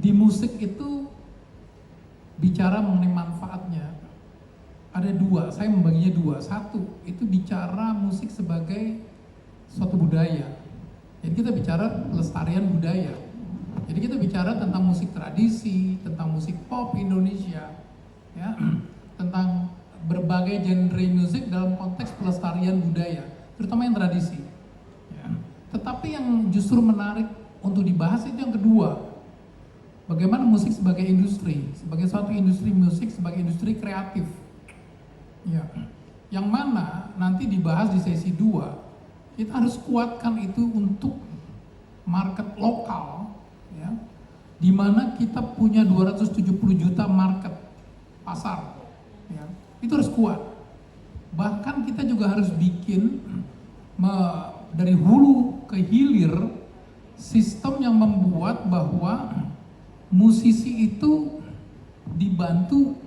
di musik itu bicara mengenai manfaatnya ada dua, saya membaginya dua. Satu, itu bicara musik sebagai suatu budaya. Jadi kita bicara pelestarian budaya. Jadi kita bicara tentang musik tradisi, tentang musik pop Indonesia, ya, tentang berbagai genre musik dalam konteks pelestarian budaya, terutama yang tradisi. Ya. Tetapi yang justru menarik untuk dibahas itu yang kedua, bagaimana musik sebagai industri, sebagai suatu industri musik, sebagai industri kreatif. Ya. Yang mana nanti dibahas di sesi 2, kita harus kuatkan itu untuk market lokal, ya, di mana kita punya 270 juta market pasar, ya, itu harus kuat. Bahkan kita juga harus bikin dari hulu ke hilir sistem yang membuat bahwa musisi itu dibantu,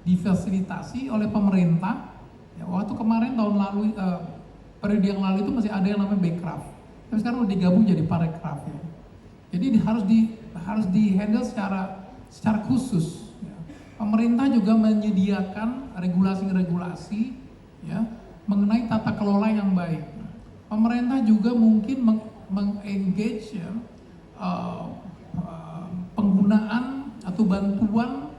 difasilitasi oleh pemerintah. Ya, waktu kemarin tahun lalu, periode yang lalu itu masih ada yang namanya Backcraft, tapi sekarang udah digabung jadi Parekraf, ya. Jadi harus di handle secara khusus. Ya. Pemerintah juga menyediakan regulasi-regulasi, ya, mengenai tata kelola yang baik. Pemerintah juga mungkin mengengage, ya, penggunaan atau bantuan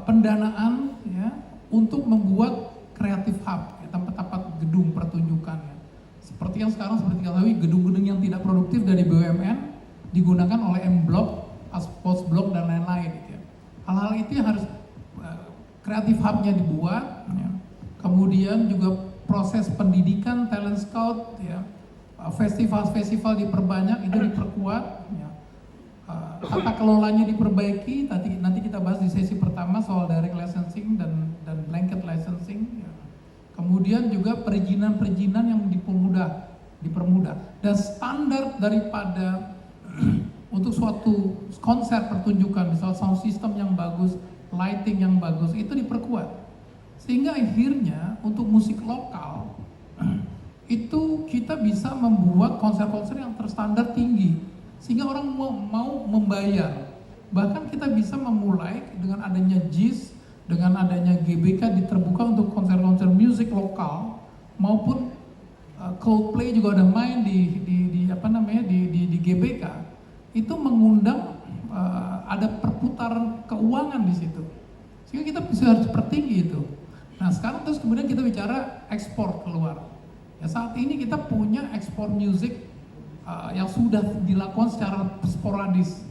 pendanaan, ya, untuk membuat creative hub, ya, tempat-tempat gedung pertunjukan, ya. Seperti yang sekarang seperti ketahui gedung-gedung yang tidak produktif dari BUMN digunakan oleh M-Block, Post Block dan lain-lain, ya. Hal-hal itu yang harus creative hub-nya dibuat, ya. Kemudian juga proses pendidikan, talent scout, ya, festival-festival diperbanyak, itu diperkuat, ya. Tata kelolanya diperbaiki. Nanti kita bahas di sesi pertama soal direct licensing dan blanket licensing, ya. Kemudian juga perizinan yang dipermudah dan standar daripada untuk suatu konser pertunjukan, misal sound system yang bagus, lighting yang bagus, itu diperkuat. Sehingga akhirnya untuk musik lokal itu kita bisa membuat konser-konser yang terstandar tinggi, sehingga orang mau membayar. Bahkan kita bisa memulai dengan adanya JIS, dengan adanya GBK terbuka untuk konser-konser musik lokal, maupun Coldplay juga udah main di GBK. Itu mengundang ada perputaran keuangan di situ, sehingga kita bisa harus pertinggi itu. Nah sekarang terus kemudian kita bicara ekspor keluar. Ya, saat ini kita punya ekspor musik yang sudah dilakukan secara sporadis.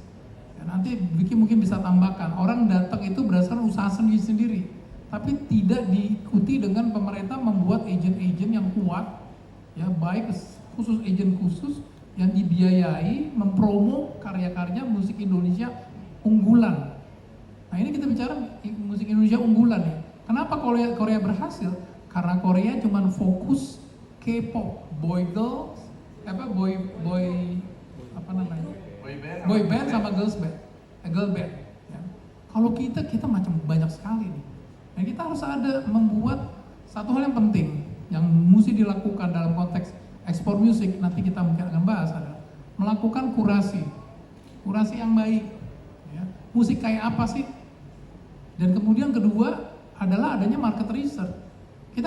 Ya, nanti Vicky mungkin bisa tambahkan, orang datang itu berdasarkan usaha sendiri-sendiri, tapi tidak diikuti dengan pemerintah membuat agen-agen yang kuat, ya, baik khusus agen khusus yang dibiayai mempromo karya-karya musik Indonesia unggulan. Nah ini kita bicara musik Indonesia unggulan, ya. Kenapa Korea berhasil? Karena Korea cuma fokus K-pop, boy band sama girl band. Ya. Kalau kita macam banyak sekali nih. Nah kita harus ada membuat satu hal yang penting yang mesti dilakukan dalam konteks ekspor musik. Nanti kita mungkin akan bahas, adalah melakukan kurasi yang baik. Ya. Musik kayak apa sih? Dan kemudian kedua adalah adanya market research. Kita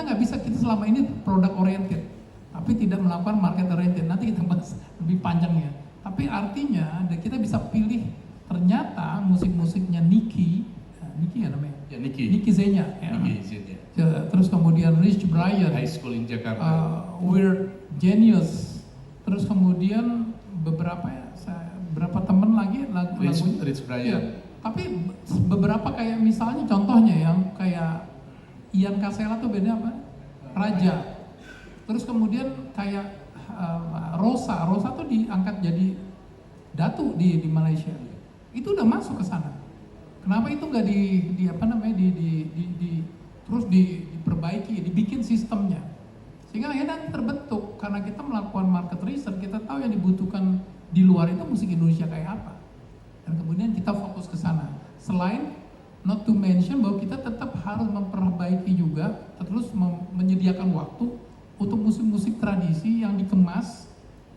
selama ini product oriented, tapi tidak melakukan market oriented. Nanti kita bahas lebih panjangnya. Tapi artinya kita bisa pilih, ternyata musik-musiknya Nicky ya namanya? Ya, Nicky Zenya. Ya. Ya, terus kemudian Rich Brian, High School in Jakarta, Weird Genius, terus kemudian beberapa temen lagi lagunya Rich Brian. Ya, tapi beberapa kayak misalnya contohnya yang kayak Ian Kasela tuh beda apa? Raja. Terus kemudian kayak Rosa tuh diangkat jadi datu di Malaysia. Itu udah masuk ke sana. Kenapa itu nggak terus diperbaiki, dibikin sistemnya, sehingga akhirnya terbentuk. Karena kita melakukan market research, kita tahu yang dibutuhkan di luar itu musik Indonesia kayak apa, dan kemudian kita fokus ke sana. Selain not to mention bahwa kita tetap harus memperbaiki juga, terus menyediakan waktu untuk musik-musik tradisi yang dikemas,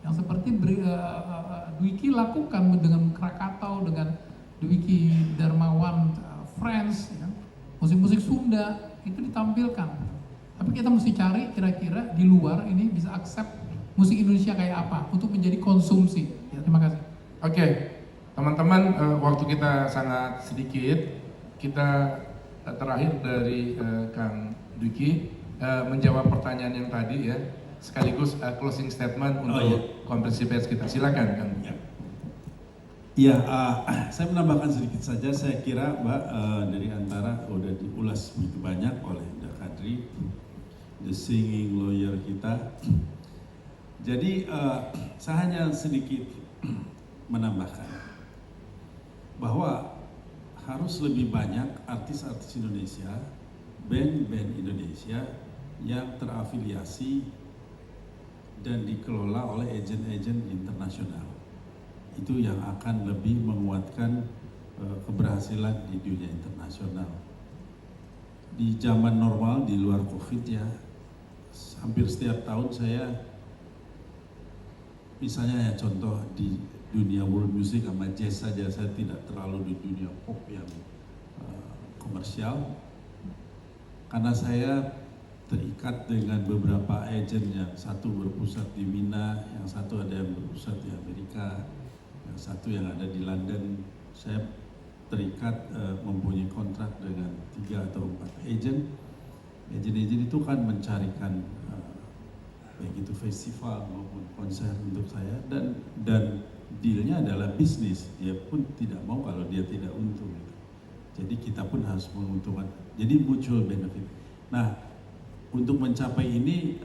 yang seperti Dwiki lakukan dengan Krakatau, dengan itu ditampilkan. Tapi kita mesti cari kira-kira di luar ini bisa accept musik Indonesia kayak apa untuk menjadi konsumsi. Ya, terima kasih. Oke, teman-teman, waktu kita sangat sedikit. Kita terakhir dari Kang Dwiki menjawab pertanyaan yang tadi ya, sekaligus closing statement untuk konferensi pers kita. Silakan, Kang. Iya, saya menambahkan sedikit saja. Saya kira Mbak dari antara udah diulas begitu banyak oleh Mbak Kadri, the singing lawyer kita. Jadi saya hanya sedikit menambahkan bahwa harus lebih banyak artis-artis Indonesia, band-band Indonesia yang terafiliasi dan dikelola oleh agen-agen internasional. Itu yang akan lebih menguatkan keberhasilan di dunia internasional. Di zaman normal, di luar COVID ya, hampir setiap tahun saya, misalnya ya contoh di dunia world music sama jazz saja, saya tidak terlalu di dunia pop yang komersial, karena saya terikat dengan beberapa agen, yang satu berpusat di Mina, yang satu ada yang berpusat di Amerika, yang satu yang ada di London. Saya terikat mempunyai kontrak dengan 3 atau 4 agen. Agen-agen itu kan mencarikan baik itu festival maupun konser untuk saya, dan dealnya adalah bisnis. Dia pun tidak mau kalau dia tidak untung. Jadi kita pun harus menguntungkan. Jadi mutual benefit. Nah, untuk mencapai ini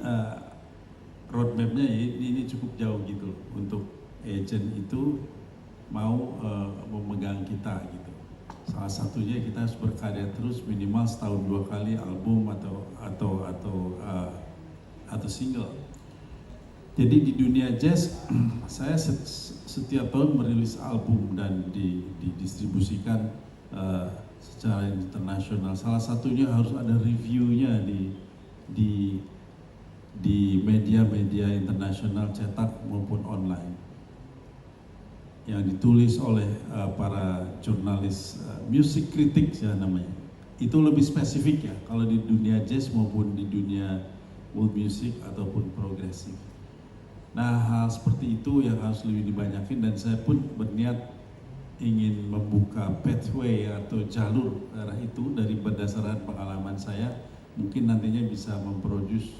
roadmapnya ini cukup jauh gitu. Untuk agent itu mau memegang kita gitu. Salah satunya kita harus berkarya terus, minimal setahun 2 kali album atau single. Jadi di dunia jazz saya setiap tahun merilis album dan didistribusikan secara internasional. Salah satunya harus ada reviewnya di media-media internasional cetak maupun online, yang ditulis oleh para jurnalis music critics ya namanya. Itu lebih spesifik ya kalau di dunia jazz maupun di dunia world music ataupun progresif. Nah, hal seperti itu yang harus lebih dibanyakin, dan saya pun berniat ingin membuka pathway atau jalur arah itu dari berdasarkan pengalaman saya. Mungkin nantinya bisa memproduce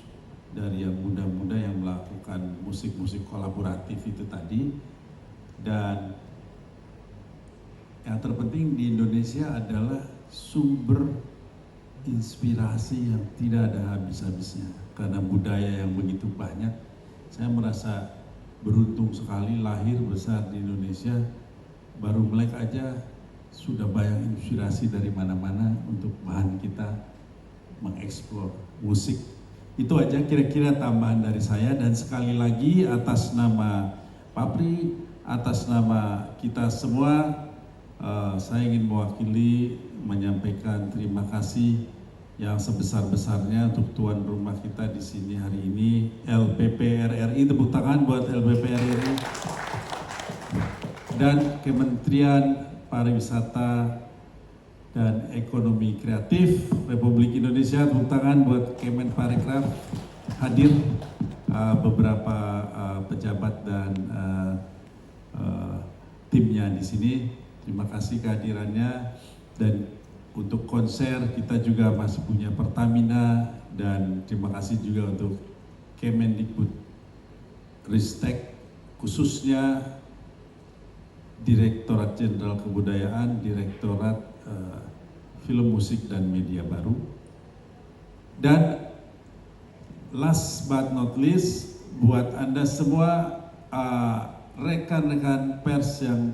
dari yang muda-muda yang melakukan musik-musik kolaboratif itu tadi. Dan yang terpenting di Indonesia adalah sumber inspirasi yang tidak ada habis-habisnya. Karena budaya yang begitu banyak, saya merasa beruntung sekali lahir besar di Indonesia. Baru melek aja sudah banyak inspirasi dari mana-mana untuk bahan kita mengeksplor musik. Itu aja kira-kira tambahan dari saya, dan sekali lagi atas nama Papri, atas nama kita semua, saya ingin mewakili menyampaikan terima kasih yang sebesar-besarnya untuk tuan rumah kita di sini hari ini, LPP RRI. Tepuk tangan buat LPP RRI dan Kementerian Pariwisata dan Ekonomi Kreatif Republik Indonesia. Tepuk tangan buat Kemenparekraf. Hadir beberapa pejabat dan timnya di sini. Terima kasih kehadirannya. Dan untuk konser kita juga masih punya Pertamina, dan terima kasih juga untuk Kemendikbud Ristek, khususnya Direktorat Jenderal Kebudayaan, Direktorat Film Musik dan Media Baru. Dan last but not least, buat Anda semua rekan-rekan pers yang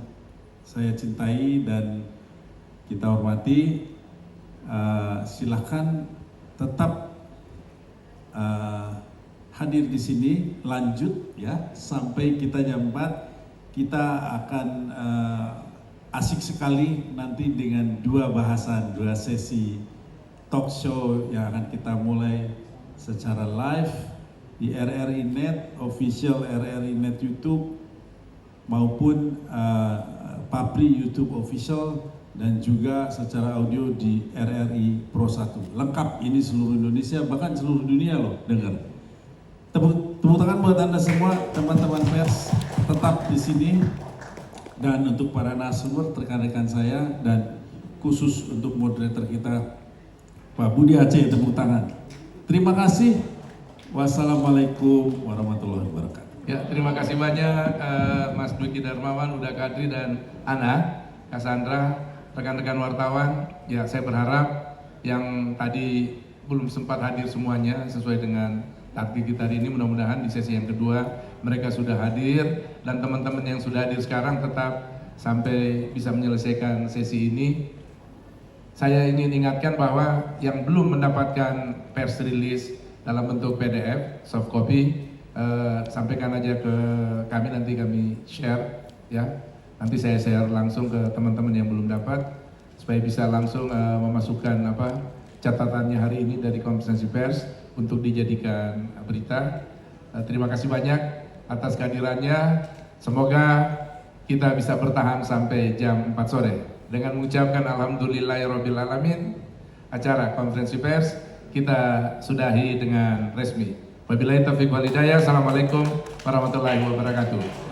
saya cintai dan kita hormati, silahkan tetap hadir di sini, lanjut ya sampai kita jam 4. Kita akan asik sekali nanti dengan 2 bahasan, 2 sesi talk show yang akan kita mulai secara live di RRI Net, official RRI Net YouTube, maupun Papri YouTube official, dan juga secara audio di RRI Pro 1. Lengkap, ini seluruh Indonesia, bahkan seluruh dunia loh dengar. Tepuk tangan buat Anda semua, teman-teman pers, tetap di sini. Dan untuk para narasumber, rekan-rekan saya, dan khusus untuk moderator kita, Pak Budi Aceh, tepuk tangan. Terima kasih. Wassalamualaikum warahmatullahi wabarakatuh. Ya, terima kasih banyak Mas Dwiki Darmawan, Uda Kadri, dan Ana, Cassandra, rekan-rekan wartawan. Ya, saya berharap yang tadi belum sempat hadir semuanya sesuai dengan target kita hari ini, mudah-mudahan di sesi yang kedua mereka sudah hadir, dan teman-teman yang sudah hadir sekarang tetap sampai bisa menyelesaikan sesi ini. Saya ingin ingatkan bahwa yang belum mendapatkan press release dalam bentuk PDF, soft copy, sampaikan aja ke kami, nanti kami share ya. Nanti saya share langsung ke teman-teman yang belum dapat supaya bisa langsung memasukkan catatannya hari ini dari konferensi pers untuk dijadikan berita. Terima kasih banyak atas kehadirannya. Semoga kita bisa bertahan sampai jam 4 sore. Dengan mengucapkan alhamdulillahirabbil alamin, acara konferensi pers kita sudahi dengan resmi. Wabillahi taufiq wal hidayah. Assalamualaikum warahmatullahi wabarakatuh.